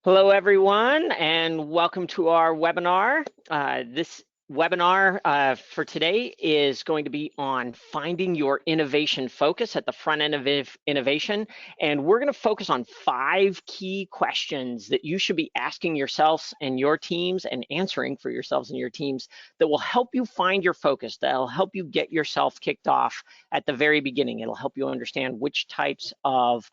Hello, everyone, and welcome to our webinar. This webinar for today is going to be on finding your innovation focus at the front end of innovation. And we're going to focus on 5 key questions that you should be asking yourselves and your teams and answering for yourselves and your teams that will help you find your focus, that'll help you get yourself kicked off at the very beginning. It'll help you understand which types of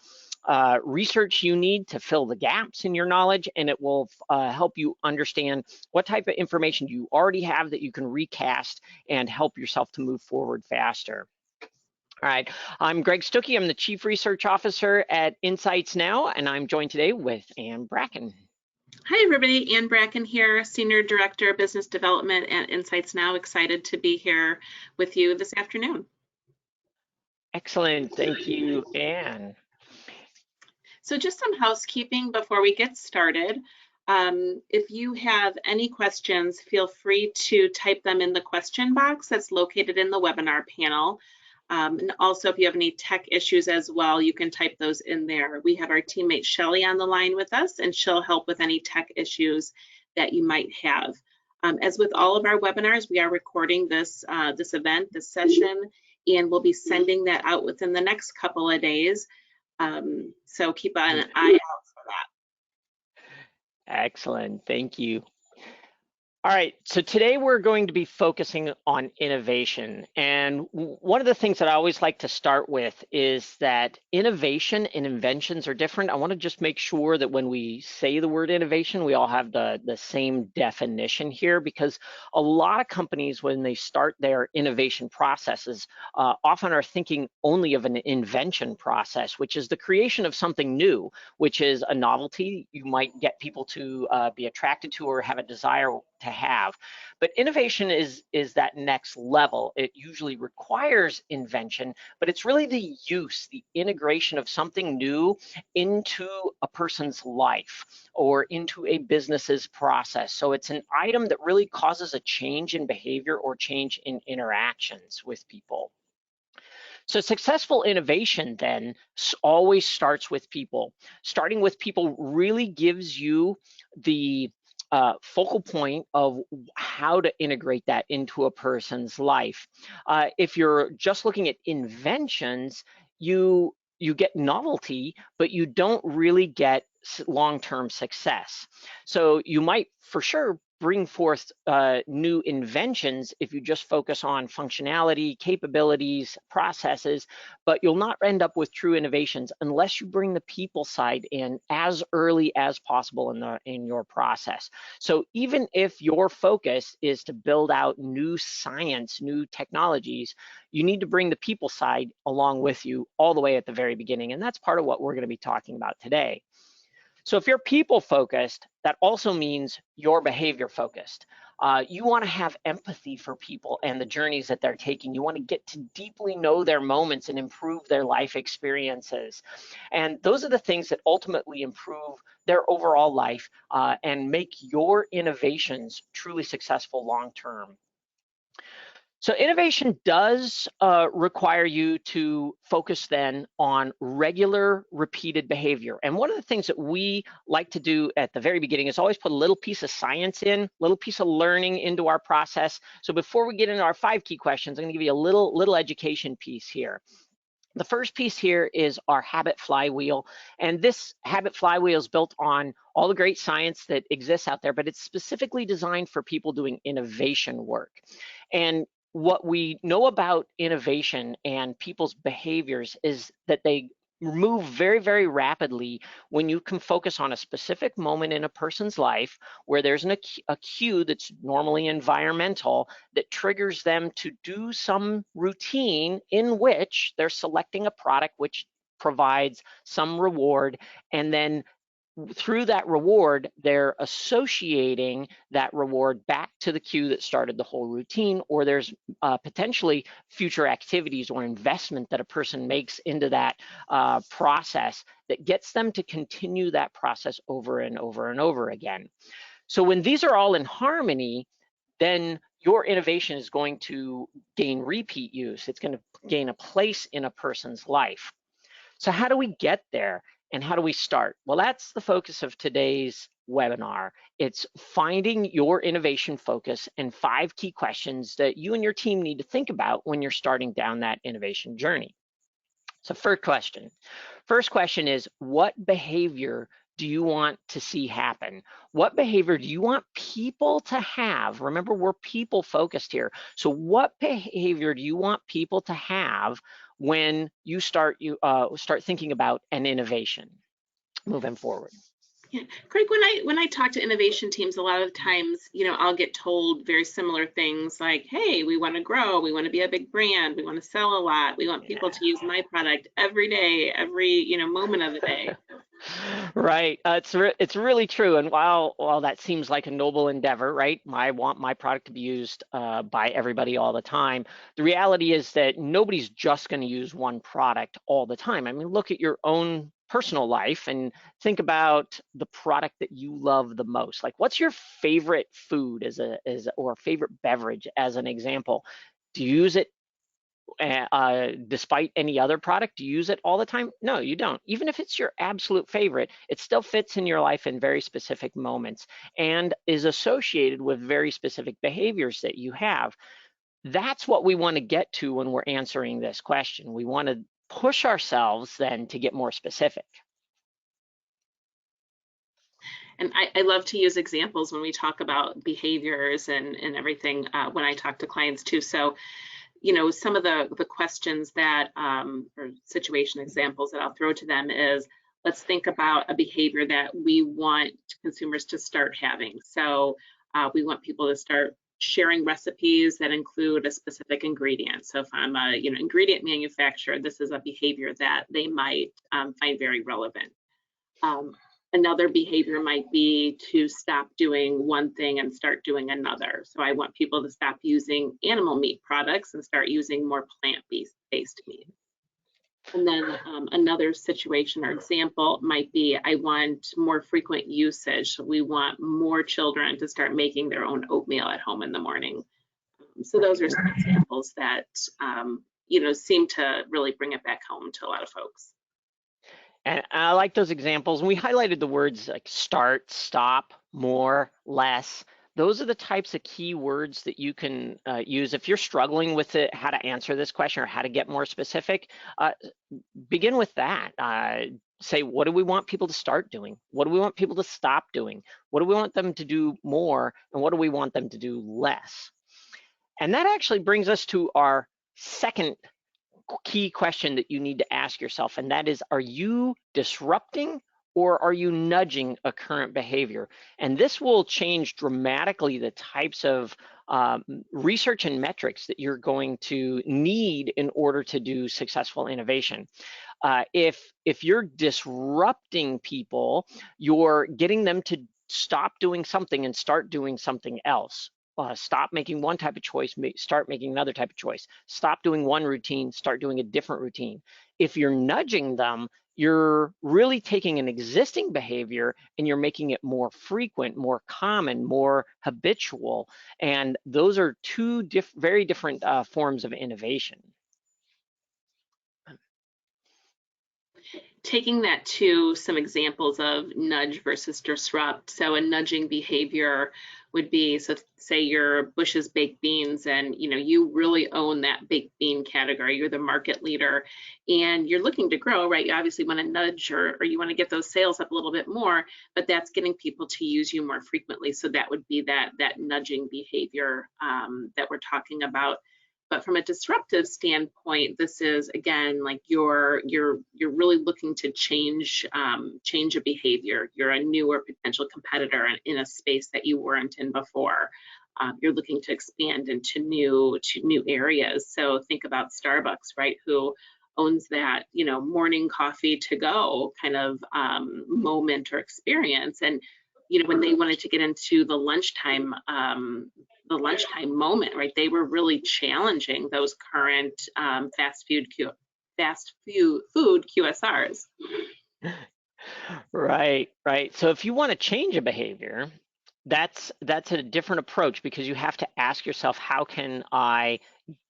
research you need to fill the gaps in your knowledge, and it will help you understand what type of information you already have that you can recast and help yourself to move forward faster. All right, I'm Greg Stuckey. I'm the Chief Research Officer at Insights Now, and I'm joined today with Ann Bracken. Hi, everybody. Ann Bracken here, Senior Director of Business Development at Insights Now. Excited to be here with you this afternoon. Excellent. Thank you, Ann. So just some housekeeping before we get started. If you have any questions, feel free to type them in the question box that's located in the webinar panel. And also, if you have any tech issues as well, you can type those in there. We have our teammate Shelly on the line with us, and she'll help with any tech issues that you might have. As with all of our webinars, we are recording this event, this session, and we'll be sending that out within the next couple of days. So keep an eye out for that. Excellent. Thank you. All right, so today we're going to be focusing on innovation. And one of the things that I always like to start with is that innovation and inventions are different. I want to just make sure that when we say the word innovation, we all have the same definition here, because a lot of companies, when they start their innovation processes, often are thinking only of an invention process, which is the creation of something new, which is a novelty you might get people to be attracted to or have a desire to have. But innovation is that next level. It usually requires invention, but it's really the use, the integration of something new into a person's life or into a business's process. So it's an item that really causes a change in behavior or change in interactions with people. So successful innovation then always starts with people. Starting with people really gives you the focal point of how to integrate that into a person's life. If you're just looking at inventions, you get novelty, but you don't really get long-term success. So you might for sure bring forth new inventions if you just focus on functionality, capabilities, processes, but you'll not end up with true innovations unless you bring the people side in as early as possible in your process. So even if your focus is to build out new science, new technologies, you need to bring the people side along with you all the way at the very beginning, and that's part of what we're going to be talking about today. So if you're people focused, that also means you're behavior focused. You want to have empathy for people and the journeys that they're taking. You want to get to deeply know their moments and improve their life experiences. And those are the things that ultimately improve their overall life and make your innovations truly successful long term. So innovation does require you to focus then on regular repeated behavior. And one of the things that we like to do at the very beginning is always put a little piece of science in, a little piece of learning into our process. So before we get into our 5 key questions, I'm gonna give you a little education piece here. The first piece here is our habit flywheel. And this habit flywheel is built on all the great science that exists out there, but it's specifically designed for people doing innovation work. And what we know about innovation and people's behaviors is that they move very, very rapidly when you can focus on a specific moment in a person's life where there's a cue that's normally environmental that triggers them to do some routine in which they're selecting a product which provides some reward, and then through that reward, they're associating that reward back to the cue that started the whole routine, or there's potentially future activities or investment that a person makes into that process that gets them to continue that process over and over and over again. So when these are all in harmony, then your innovation is going to gain repeat use. It's going to gain a place in a person's life. So how do we get there? And how do we start? Well, that's the focus of today's webinar. It's finding your innovation focus and 5 key questions that you and your team need to think about when you're starting down that innovation journey. So first question is, what behavior do you want to see happen? What behavior do you want people to have? Remember, we're people focused here. So what behavior do you want people to have when you start thinking about an innovation moving forward? Yeah. Craig, when I talk to innovation teams, a lot of times, I'll get told very similar things like, hey, we want to grow, we want to be a big brand, we want to sell a lot, we want people to use my product every day, every, moment of the day. Right. It's really true. And while that seems like a noble endeavor, right? I want my product to be used by everybody all the time. The reality is that nobody's just going to use one product all the time. I mean, look at your own personal life and think about the product that you love the most. Like, what's your favorite food or favorite beverage as an example? Do you use it despite any other product? Do you use it all the time? No, you don't. Even if it's your absolute favorite, it still fits in your life in very specific moments and is associated with very specific behaviors that you have. That's what we want to get to when we're answering this question. We want to push ourselves then to get more specific. And I love to use examples when we talk about behaviors and everything when I talk to clients too. So, some of the questions that or situation examples that I'll throw to them is, let's think about a behavior that we want consumers to start having. So we want people to start sharing recipes that include a specific ingredient. So if I'm a ingredient manufacturer, this is a behavior that they might find very relevant. Another behavior might be to stop doing one thing and start doing another. So I want people to stop using animal meat products and start using more plant-based meat. And then another situation or example might be, I want more frequent usage. So we want more children to start making their own oatmeal at home in the morning. So those are some examples that, seem to really bring it back home to a lot of folks. And I like those examples. And we highlighted the words like start, stop, more, less. Those are the types of key words that you can use. If you're struggling with it, how to answer this question or how to get more specific, begin with that. Say, what do we want people to start doing? What do we want people to stop doing? What do we want them to do more? And what do we want them to do less? And that actually brings us to our second key question that you need to ask yourself, and that is, are you disrupting or are you nudging a current behavior? And this will change dramatically the types of research and metrics that you're going to need in order to do successful innovation. If you're disrupting people, you're getting them to stop doing something and start doing something else. Stop making one type of choice, start making another type of choice. Stop doing one routine, start doing a different routine. If you're nudging them, you're really taking an existing behavior and you're making it more frequent, more common, more habitual. And those are two very different forms of innovation. Taking that to some examples of nudge versus disrupt. So a nudging behavior would be, so say you're Bush's Baked Beans and you really own that baked bean category, you're the market leader and you're looking to grow, right? You obviously want to nudge or you want to get those sales up a little bit more, but that's getting people to use you more frequently. So that would be that nudging behavior that we're talking about. But from a disruptive standpoint, this is again like you're really looking to change a behavior. You're a new or potential competitor in a space that you weren't in before. You're looking to expand into new areas. So think about Starbucks, right? Who owns that morning coffee to go kind of moment or experience, and when they wanted to get into the lunchtime moment, right? They were really challenging those current fast food QSRs. Right. So if you want to change a behavior, that's a different approach because you have to ask yourself, how can I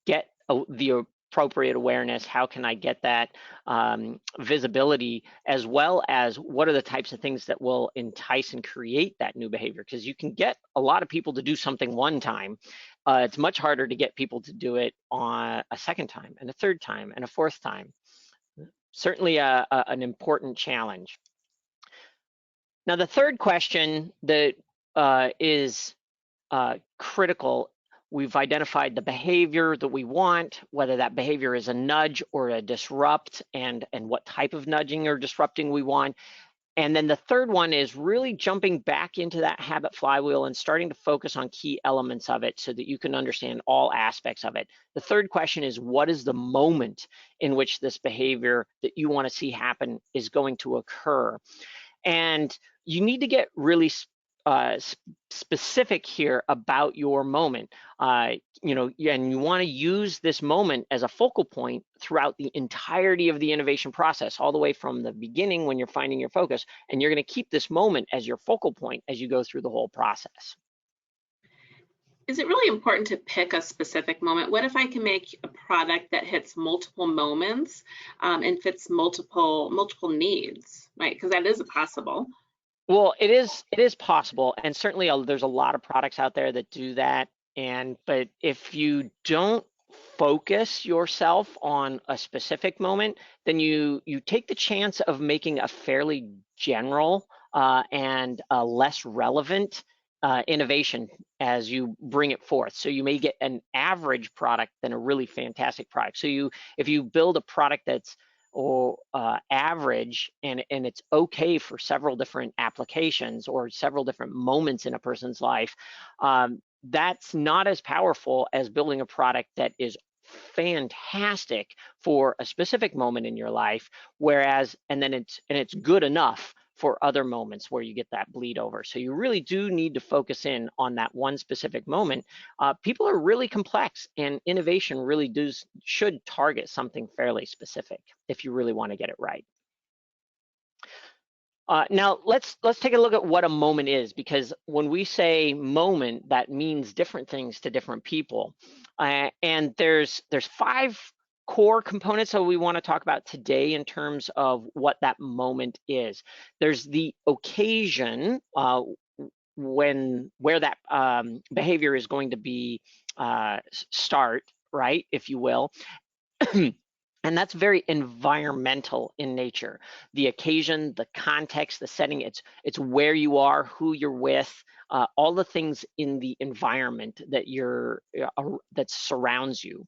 get the appropriate awareness? How can I get that visibility, as well as what are the types of things that will entice and create that new behavior? Because you can get a lot of people to do something one time. It's much harder to get people to do it on a second time and a third time and a fourth time. Certainly an important challenge. Now, the third question that is critical, we've identified the behavior that we want, whether that behavior is a nudge or a disrupt, and what type of nudging or disrupting we want. And then the third one is really jumping back into that habit flywheel and starting to focus on key elements of it so that you can understand all aspects of it. The third question is, what is the moment in which this behavior that you want to see happen is going to occur? And you need to get really specific here about your moment. And you want to use this moment as a focal point throughout the entirety of the innovation process, all the way from the beginning when you're finding your focus, and you're going to keep this moment as your focal point as you go through the whole process. Is it really important to pick a specific moment? What if I can make a product that hits multiple moments and fits multiple needs, right? Because that is possible. Well, it is possible, and certainly there's a lot of products out there that do that. But if you don't focus yourself on a specific moment, then you take the chance of making a fairly general and less relevant innovation as you bring it forth. So you may get an average product than a really fantastic product. So if you build a product that's average and it's okay for several different applications or several different moments in a person's life, that's not as powerful as building a product that is fantastic for a specific moment in your life, and it's good enough for other moments where you get that bleed over. So you really do need to focus in on that one specific moment. People are really complex, and innovation really should target something fairly specific if you really want to get it right. Now let's take a look at what a moment is, because when we say moment, that means different things to different people. And there's 5 core components that we want to talk about today in terms of what that moment is. There's the occasion, where that behavior is going to be start, right, if you will. And that's very environmental in nature. The occasion, the context, the setting, it's where you are, who you're with, all the things in the environment that surrounds you.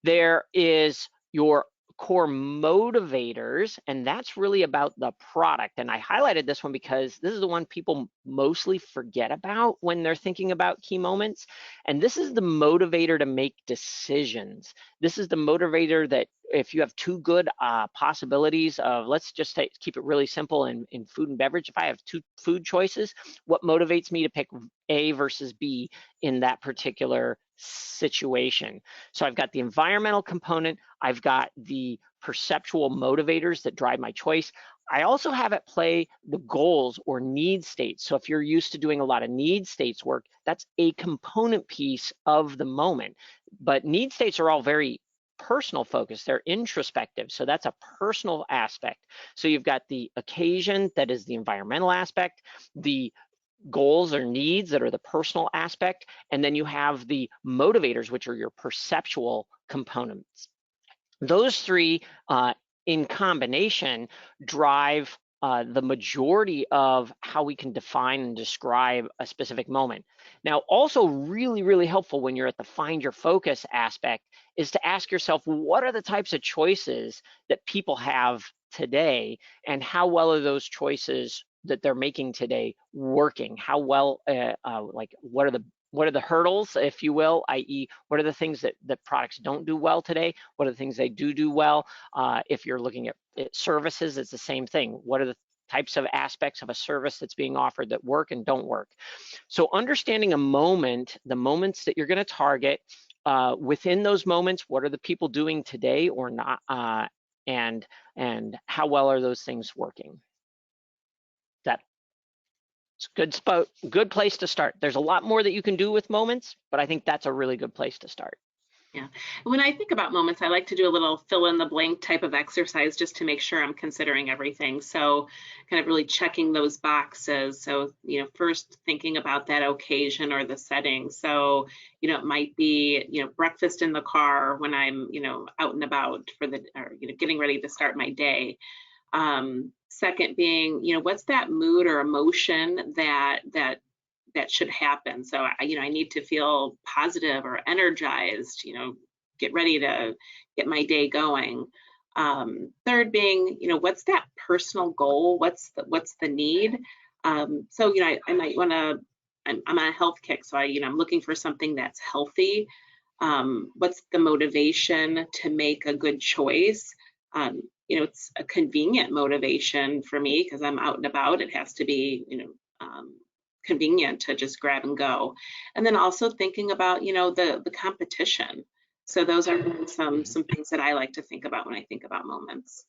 There is your core motivators, and that's really about the product. And I highlighted this one because this is the one people mostly forget about when they're thinking about key moments. And this is the motivator to make decisions. This is the motivator that if you have 2 good possibilities of, let's just keep it really simple in food and beverage. If I have 2 food choices, what motivates me to pick A versus B in that particular situation? So I've got the environmental component, I've got the perceptual motivators that drive my choice. I also have at play the goals or need states. So if you're used to doing a lot of need states work, that's a component piece of the moment. But need states are all very personal focused, they're introspective, so that's a personal aspect. So you've got the occasion, that is the environmental aspect, the goals or needs that are the personal aspect, and then you have the motivators, which are your perceptual components. Those 3 in combination drive the majority of how we can define and describe a specific moment. Now, also really, really helpful when you're at the find your focus aspect is to ask yourself, what are the types of choices that people have today, and how well are those choices that they're making today working? How well, what are the hurdles, if you will, i.e., what are the things that products don't do well today? What are the things they do well? If you're looking at services, it's the same thing. What are the types of aspects of a service that's being offered that work and don't work? So understanding a moment, the moments that you're going to target, within those moments, what are the people doing today or not, and how well are those things working? It's a good place to start. There's a lot more that you can do with moments, but I think that's a really good place to start. Yeah. When I think about moments, I like to do a little fill in the blank type of exercise just to make sure I'm considering everything. So, kind of really checking those boxes. So, first thinking about that occasion or the setting. So, it might be, breakfast in the car when I'm, out and about for or, getting ready to start my day. Second being, what's that mood or emotion that should happen. So I need to feel positive or energized, get ready to get my day going. Third being, what's that personal goal? What's the need? So I might want to. I'm on a health kick, so I'm looking for something that's healthy. What's the motivation to make a good choice? It's a convenient motivation for me because I'm out and about. It has to be, convenient to just grab and go. And then also thinking about, the competition. So those are really some things that I like to think about when I think about moments.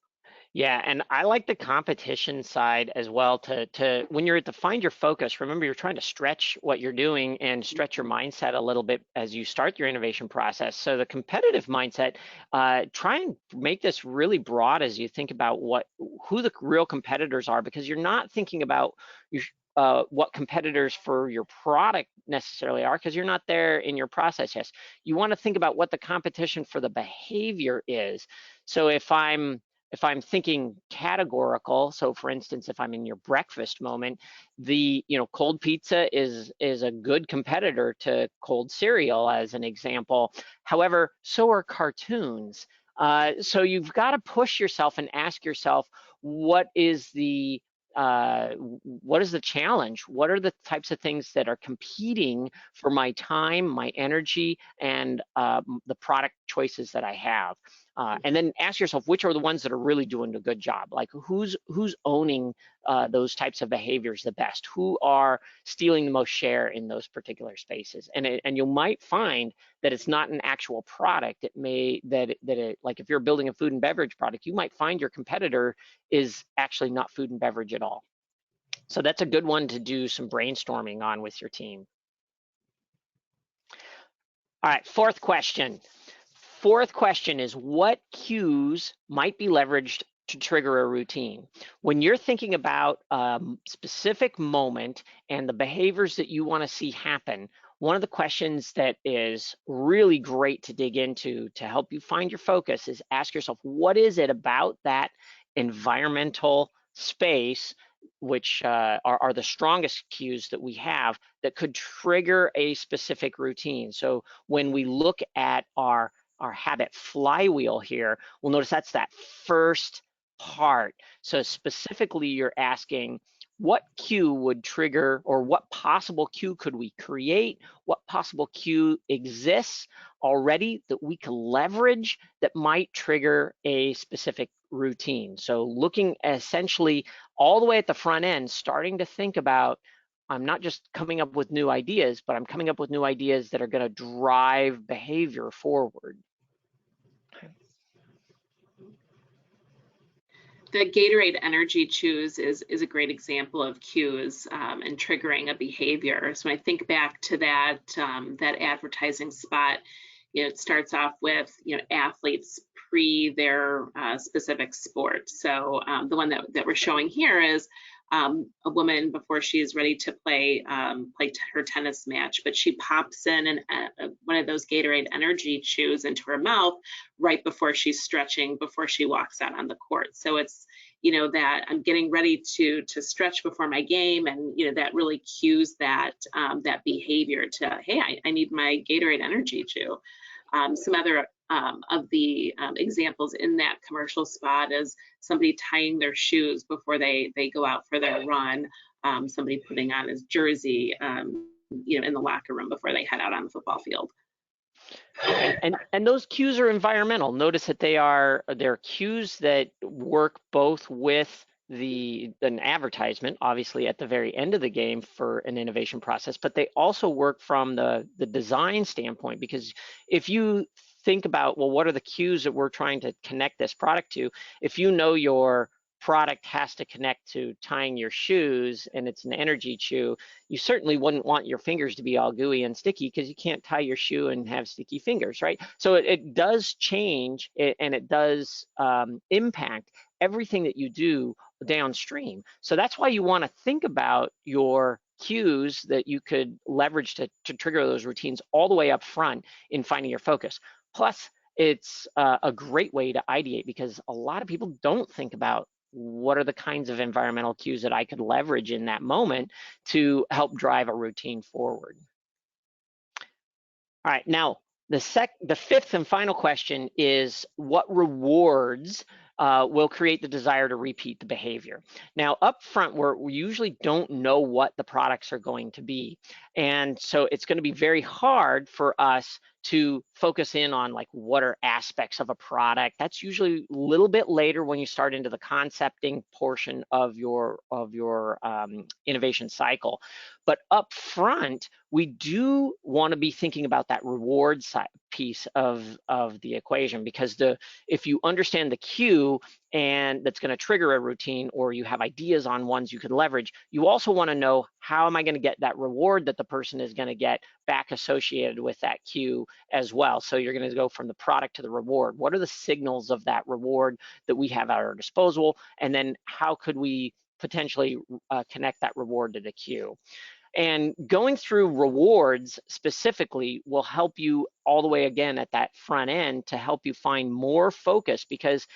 Yeah, and I like the competition side as well to when you're at the find your focus, remember you're trying to stretch what you're doing and stretch your mindset a little bit as you start your innovation process. So the competitive mindset, try and make this really broad as you think about who the real competitors are, because you're not thinking about what competitors for your product necessarily are, because you're not there in your process yet. You want to think about what the competition for the behavior is. So if I'm thinking categorical, so for instance, if I'm in your breakfast moment, the cold pizza is a good competitor to cold cereal, as an example. However, so are cartoons. So you've got to push yourself and ask yourself, what is the challenge? What are the types of things that are competing for my time, my energy, and the product choices that I have? And then ask yourself, which are the ones that are really doing a good job? Like who's owning those types of behaviors the best? Who are stealing the most share in those particular spaces? And you might find that it's not an actual product. It may like if you're building a food and beverage product, you might find your competitor is actually not food and beverage at all. So that's a good one to do some brainstorming on with your team. All right, fourth question. Fourth question is, what cues might be leveraged to trigger a routine? When you're thinking about a specific moment and the behaviors that you want to see happen, one of the questions that is really great to dig into to help you find your focus is ask yourself, what is it about that environmental space, which are the strongest cues that we have, that could trigger a specific routine? So when we look at our habit flywheel here, we'll notice that's that first part. So specifically, you're asking, what cue would trigger, or what possible cue could we create? What possible cue exists already that we can leverage that might trigger a specific routine? So looking essentially all the way at the front end, starting to think about, I'm not just coming up with new ideas, but I'm coming up with new ideas that are going to drive behavior forward. The Gatorade Energy Chews is a great example of cues and triggering a behavior. So when I think back to that advertising spot, it starts off with athletes pre their specific sport. So the one that we're showing here is a woman before she's ready to play her tennis match, but she pops in one of those Gatorade Energy Chews into her mouth right before she's stretching, before she walks out on the court. So it's that I'm getting ready to stretch before my game, and that really cues that behavior to, hey, I need my Gatorade Energy Chew. Some other of the examples in that commercial spot is somebody tying their shoes before they go out for their run, somebody putting on his jersey, in the locker room before they head out on the football field. And those cues are environmental. Notice that they're cues that work both with an advertisement, obviously at the very end of the game for an innovation process, but they also work from the design standpoint, because if you think about, well, what are the cues that we're trying to connect this product to? If you know your product has to connect to tying your shoes and it's an energy chew, you certainly wouldn't want your fingers to be all gooey and sticky because you can't tie your shoe and have sticky fingers, right? So it does change and it does impact everything that you do downstream. So that's why you want to think about your cues that you could leverage to trigger those routines all the way up front in finding your focus. Plus, it's a great way to ideate because a lot of people don't think about what are the kinds of environmental cues that I could leverage in that moment to help drive a routine forward. All right, now the fifth and final question is what rewards will create the desire to repeat the behavior. Now, up front, we usually don't know what the products are going to be. And so it's going to be very hard for us to focus in on like what are aspects of a product. That's usually a little bit later when you start into the concepting portion of your innovation cycle. But up front, we do want to be thinking about that reward side piece of the equation, because if you understand the cue and that's going to trigger a routine, or you have ideas on ones you could leverage, you also want to know how am I going to get that reward that the person is going to get back associated with that cue as well. So you're going to go from the product to the reward. What are the signals of that reward that we have at our disposal? And then how could we potentially connect that reward to the cue? And going through rewards specifically will help you all the way again at that front end to help you find more focus, because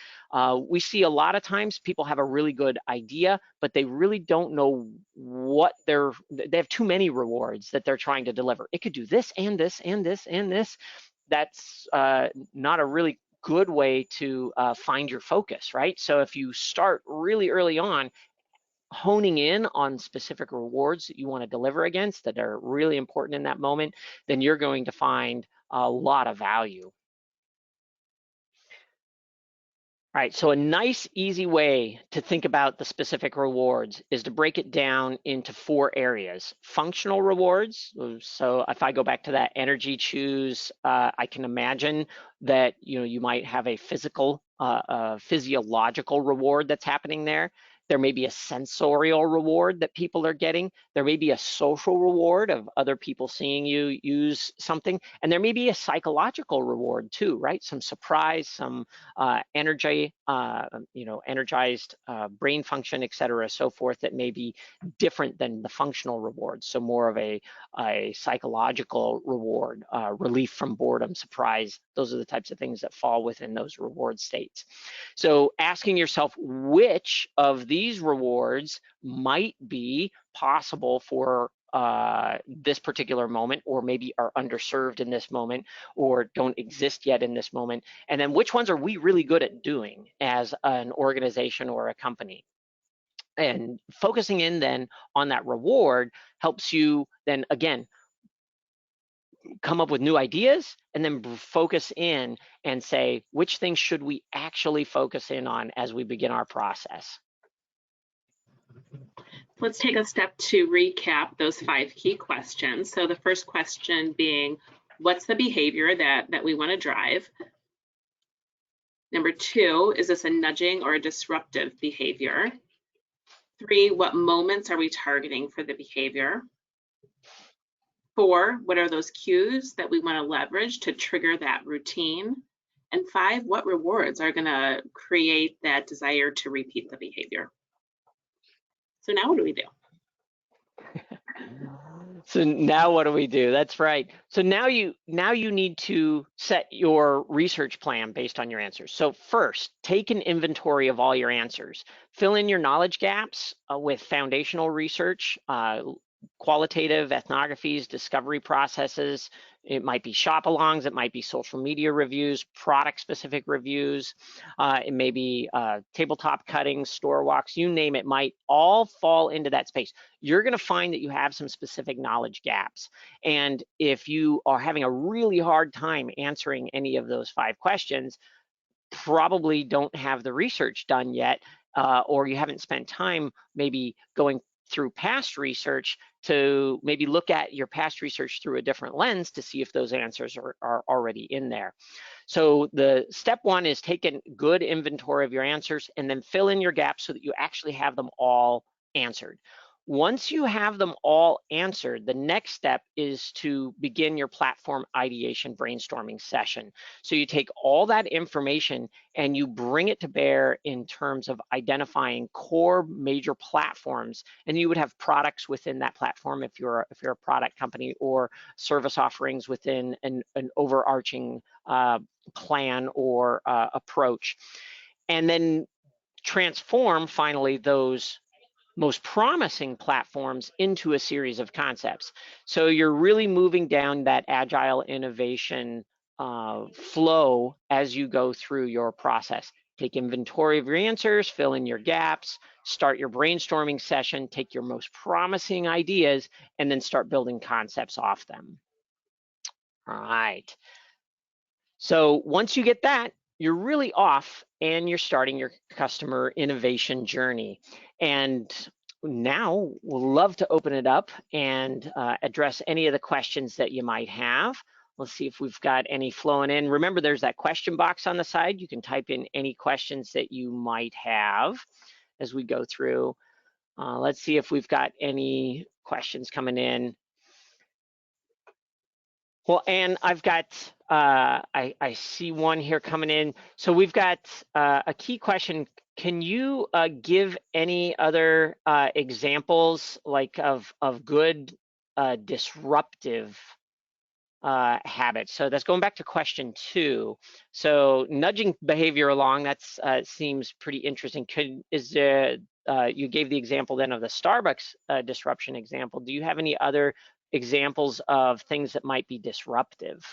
we see a lot of times people have a really good idea, but they really don't know what they have too many rewards that they're trying to deliver. It could do this and this and this and this. That's not a really good way to find your focus, right? So if you start really early on, honing in on specific rewards that you want to deliver against that are really important in that moment, then you're going to find a lot of value. All right, so a nice, easy way to think about the specific rewards is to break it down into 4 areas. Functional rewards, so if I go back to that energy choose, I can imagine that you might have a physiological reward that's happening there. There may be a sensorial reward that people are getting. There may be a social reward of other people seeing you use something. And there may be a psychological reward too, right? Some surprise, some energy, energized brain function, et cetera, so forth, that may be different than the functional reward. So more of a psychological reward, relief from boredom, surprise. Those are the types of things that fall within those reward states. So asking yourself which of these rewards might be possible for this particular moment, or maybe are underserved in this moment, or don't exist yet in this moment, and then which ones are we really good at doing as an organization or a company. And focusing in then on that reward helps you then again come up with new ideas, and then focus in and say, which things should we actually focus in on as we begin our process? Let's take a step to recap those 5 key questions. So the first question being, what's the behavior that we want to drive? Number 2, is this a nudging or a disruptive behavior? 3, what moments are we targeting for the behavior? 4, what are those cues that we want to leverage to trigger that routine? And 5, what rewards are going to create that desire to repeat the behavior? So now what do we do? So now what do we do? That's right. So now you need to set your research plan based on your answers. So first, take an inventory of all your answers. Fill in your knowledge gaps with foundational research, qualitative ethnographies, discovery processes. It might be shop-alongs, it might be social media reviews, product-specific reviews, it may be tabletop cuttings, store walks, you name it, might all fall into that space. You're gonna find that you have some specific knowledge gaps. And if you are having a really hard time answering any of those 5 questions, probably don't have the research done yet, or you haven't spent time maybe going through past research to maybe look at your past research through a different lens to see if those answers are already in there. So the step one is take a good inventory of your answers and then fill in your gaps so that you actually have them all answered. Once you have them all answered, the next step is to begin your platform ideation brainstorming session. So you take all that information and you bring it to bear in terms of identifying core major platforms, and you would have products within that platform if you're a product company, or service offerings within an overarching plan or approach, and then transform finally those most promising platforms into a series of concepts. So you're really moving down that agile innovation flow as you go through your process. Take inventory of your answers, fill in your gaps, start your brainstorming session, take your most promising ideas, and then start building concepts off them. All right. So once you get that, you're really off and you're starting your customer innovation journey. And now we'll love to open it up and address any of the questions that you might have. Let's see if we've got any flowing in. Remember, there's that question box on the side. You can type in any questions that you might have as we go through. Let's see if we've got any questions coming in. Well, Anne, I've got, I see one here coming in. So we've got a key question. Can you give any other examples like of good disruptive habits? So that's going back to question 2. So nudging behavior along, that's seems pretty interesting. You gave the example then of the Starbucks disruption example. Do you have any other examples of things that might be disruptive?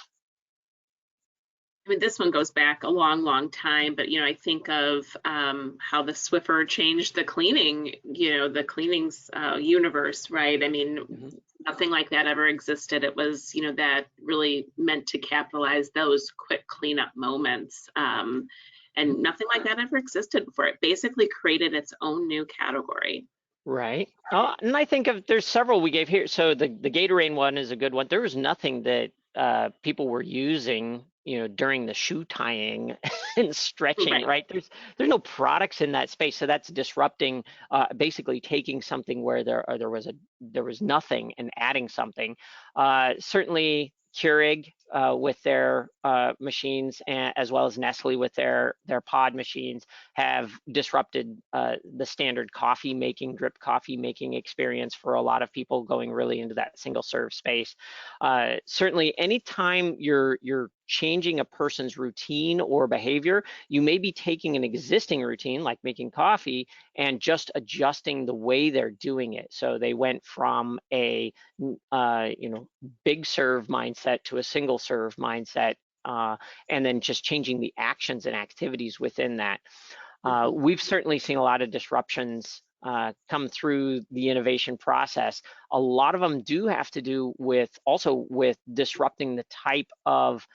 I mean, this one goes back a long, long time, but, I think of how the Swiffer changed the cleaning, the cleanings universe, right? I mean, nothing like that ever existed. It was, that really meant to capitalize those quick cleanup moments. And nothing like that ever existed before. It basically created its own new category. Right. And I think there's several we gave here. So the Gatorade one is a good one. There was nothing that people were using, during the shoe tying and stretching, right? There's no products in that space. So that's disrupting, basically taking something where there was nothing and adding something. Certainly Keurig with their machines, as well as Nestle with their pod machines, have disrupted the standard coffee making, drip coffee making experience for a lot of people, going really into that single serve space. Certainly, anytime you're changing a person's routine or behavior, you may be taking an existing routine like making coffee and just adjusting the way they're doing it. So they went from a big serve mindset to a single serve mindset, and then just changing the actions and activities within that. We've certainly seen a lot of disruptions come through the innovation process. A lot of them do have to do with disrupting the type of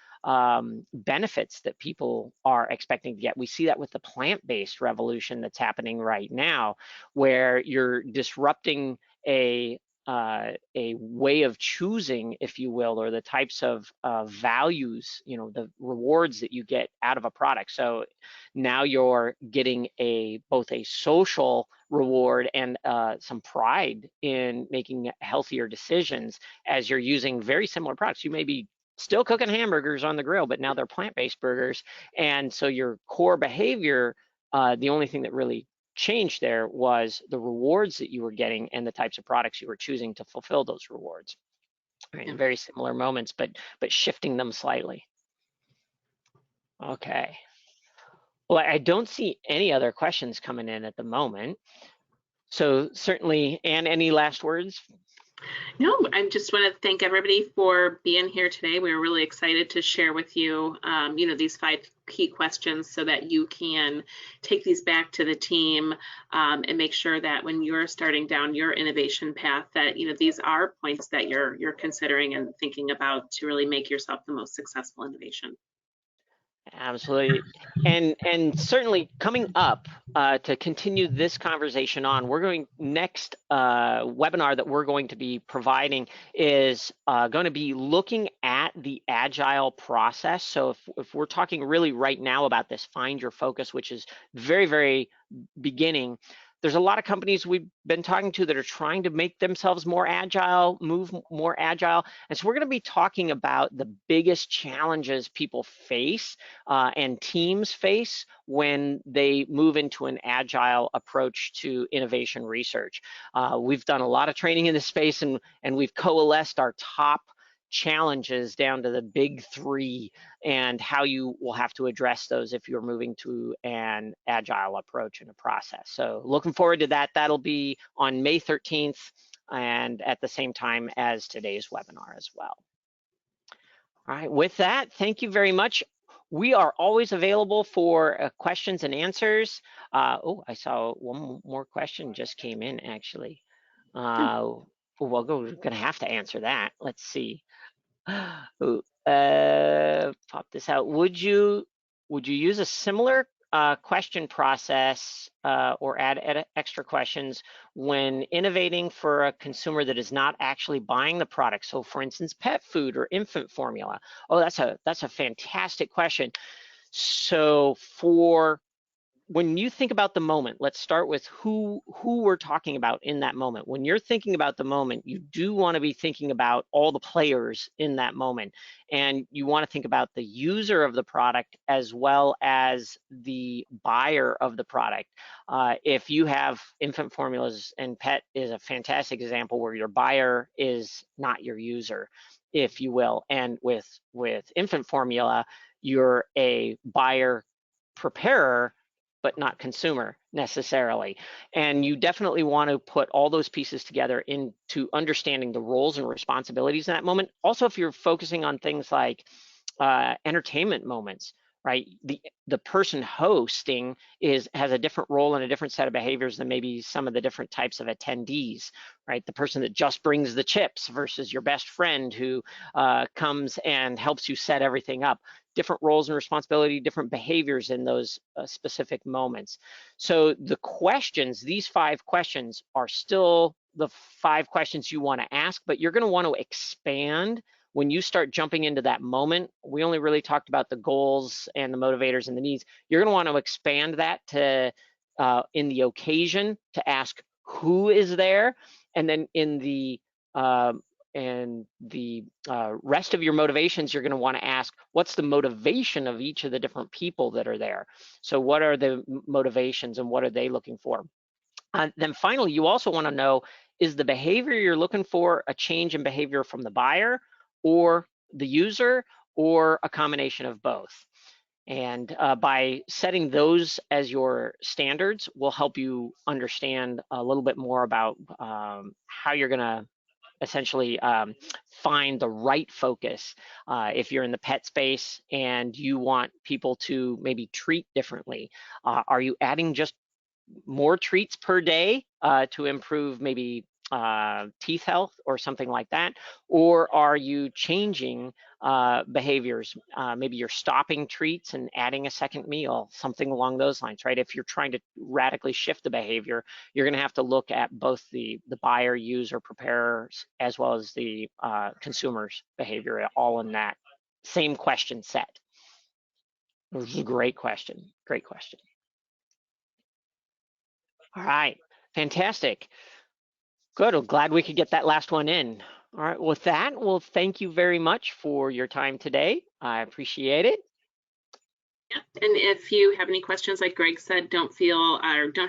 benefits that people are expecting to get. We see that with the plant-based revolution that's happening right now, where you're disrupting a way of choosing, if you will, or the types of values, the rewards that you get out of a product. So now you're getting both a social reward and some pride in making healthier decisions as you're using very similar products. You may be still cooking hamburgers on the grill, but now they're plant-based burgers. And so your core behavior, the only thing that really changed there was the rewards that you were getting and the types of products you were choosing to fulfill those rewards. Right, in very similar moments, but shifting them slightly. Okay. Well, I don't see any other questions coming in at the moment. So certainly, Anne, any last words? No, I just want to thank everybody for being here today. We were really excited to share with you, these 5 key questions so that you can take these back to the team and make sure that when you're starting down your innovation path, that these are points that you're considering and thinking about to really make yourself the most successful innovation. Absolutely. And certainly coming up to continue this conversation on, we're going next webinar that we're going to be providing is going to be looking at the agile process. So if we're talking really right now about this find your focus, which is very, very beginning, there's a lot of companies we've been talking to that are trying to make themselves more agile, move more agile. And so we're going to be talking about the biggest challenges people face and teams face when they move into an agile approach to innovation research. We've done a lot of training in this space, and we've coalesced our top challenges down to the big three and how you will have to address those if you're moving to an agile approach in a process. So looking forward to that. That'll be on May 13th and at the same time as today's webinar as well. All right, with that, thank you very much. We are always available for questions and answers. Oh, I saw one more question just came in actually. Well, we're gonna have to answer that. Let's see. Pop this out. Would you use a similar question process or add extra questions when innovating for a consumer that is not actually buying the product? So for instance, pet food or infant formula. Oh, that's a fantastic question. So for when you think about the moment, let's start with who we're talking about in that moment. When you're thinking about the moment, you do want to be thinking about all the players in that moment. And you want to think about the user of the product as well as the buyer of the product. If you have infant formulas, and pet is a fantastic example where your buyer is not your user, if you will. And with infant formula, you're a buyer preparer, but not consumer necessarily. And you definitely want to put all those pieces together into understanding the roles and responsibilities in that moment. Also, if you're focusing on things like entertainment moments, right? The person hosting has a different role and a different set of behaviors than maybe some of the different types of attendees, right? The person that just brings the chips versus your best friend who comes and helps you set everything up. Different roles and responsibility, different behaviors in those specific moments. So the questions, these 5 questions are still the 5 questions you want to ask, but you're going to want to expand when you start jumping into that moment. We only really talked about the goals and the motivators and the needs. You're going to want to expand that to in the occasion to ask who is there, and then in the rest of your motivations, you're going to want to ask, what's the motivation of each of the different people that are there? So what are the motivations and what are they looking for? Then finally, you also want to know, is the behavior you're looking for a change in behavior from the buyer or the user, or a combination of both? And by setting those as your standards will help you understand a little bit more about how you're going to essentially find the right focus. If you're in the pet space and you want people to maybe treat differently, are you adding just more treats per day to improve maybe teeth health or something like that? Or are you changing behaviors? Maybe you're stopping treats and adding a second meal, something along those lines, right? If you're trying to radically shift the behavior, you're going to have to look at both the buyer, user, preparers, as well as the consumer's behavior, all in that same question set. This is a great question. Great question. All right, fantastic. Good, I'm glad we could get that last one in. All right, with that, well, thank you very much for your time today. I appreciate it. Yeah. And if you have any questions, like Greg said, don't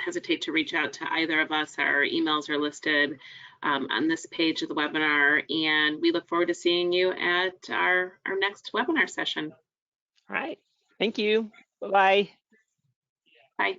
hesitate to reach out to either of us. Our emails are listed on this page of the webinar, and we look forward to seeing you at our next webinar session. All right, thank you. Bye-bye. Bye.